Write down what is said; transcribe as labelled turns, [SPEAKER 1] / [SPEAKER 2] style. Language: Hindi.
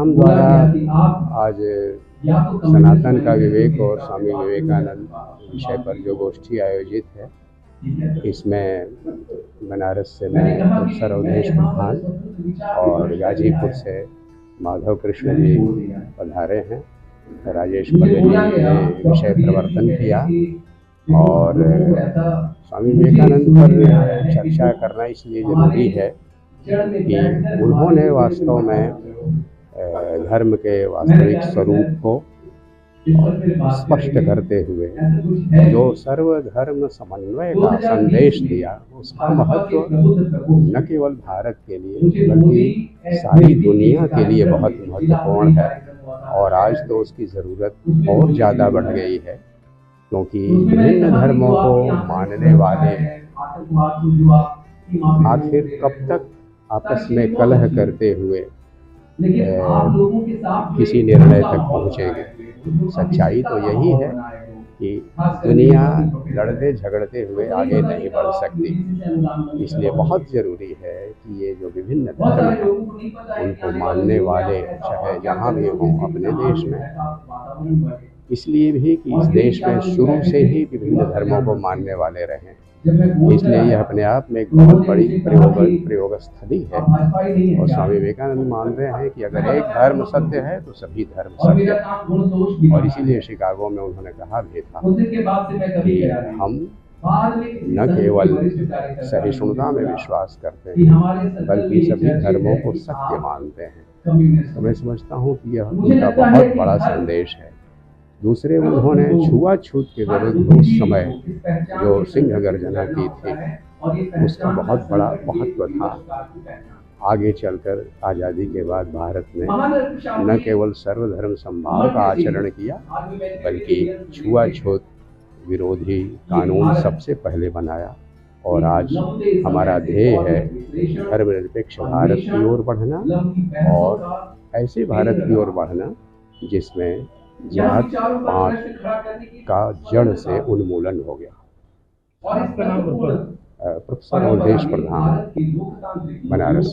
[SPEAKER 1] संस्थान द्वारा आज सनातन का विवेक और स्वामी विवेकानंद विषय पर जो गोष्ठी आयोजित है, इसमें बनारस से मैं प्रोफेसर अवधेश प्रधान और गाजीपुर से माधव कृष्ण जी पधारे हैं। राजेश पल्ले जी ने विषय प्रवर्तन किया और स्वामी विवेकानंद पर चर्चा करना इसलिए ज़रूरी है कि उन्होंने वास्तव में धर्म के वास्तविक स्वरूप को स्पष्ट करते हुए जो सर्वधर्म समन्वय का संदेश दिया, उसका महत्व न केवल भारत के लिए बल्कि सारी दुनिया के लिए बहुत महत्वपूर्ण है। और आज तो उसकी ज़रूरत और ज़्यादा बढ़ गई है, क्योंकि विभिन्न धर्मों को मानने वाले आखिर कब तक आपस में कलह करते हुए किसी निर्णय तक पहुँचेंगे। सच्चाई तो यही है कि दुनिया लड़ते झगड़ते हुए आगे नहीं बढ़ सकती। इसलिए बहुत ज़रूरी है कि ये जो विभिन्न धर्म हैं, उनको मानने वाले चाहे जहाँ भी हों अपने देश में, इसलिए भी कि इस देश में शुरू से ही विभिन्न धर्मों को मानने वाले रहें। इसलिए यह अपने आप में एक बहुत बड़ी प्रयोगस्थली है। और स्वामी विवेकानंद मान रहे हैं कि अगर एक धर्म सत्य है तो सभी धर्म सत्य है। और इसीलिए शिकागो में उन्होंने कहा भी था कि हम न केवल सहिष्णुता में विश्वास करते हैं बल्कि सभी धर्मों को सत्य मानते हैं। तो मैं समझता हूँ कि यह उनका बहुत बड़ा संदेश है। दूसरे, उन्होंने छुआछूत के विरुद्ध उस समय जो सिंह गर्जना की थी, उसका बहुत बड़ा महत्व था। आगे चलकर आज़ादी के बाद भारत ने न केवल सर्वधर्म समभाव का आचरण किया, बल्कि छुआछूत विरोधी कानून सबसे पहले बनाया। और आज हमारा ध्येय है धर्मनिरपेक्ष भारत की ओर बढ़ना, और ऐसे भारत की ओर बढ़ना जिसमें जात पात का जड़ से उन्मूलन हो गया। प्रोफेसर अवधेश प्रधान, बनारस।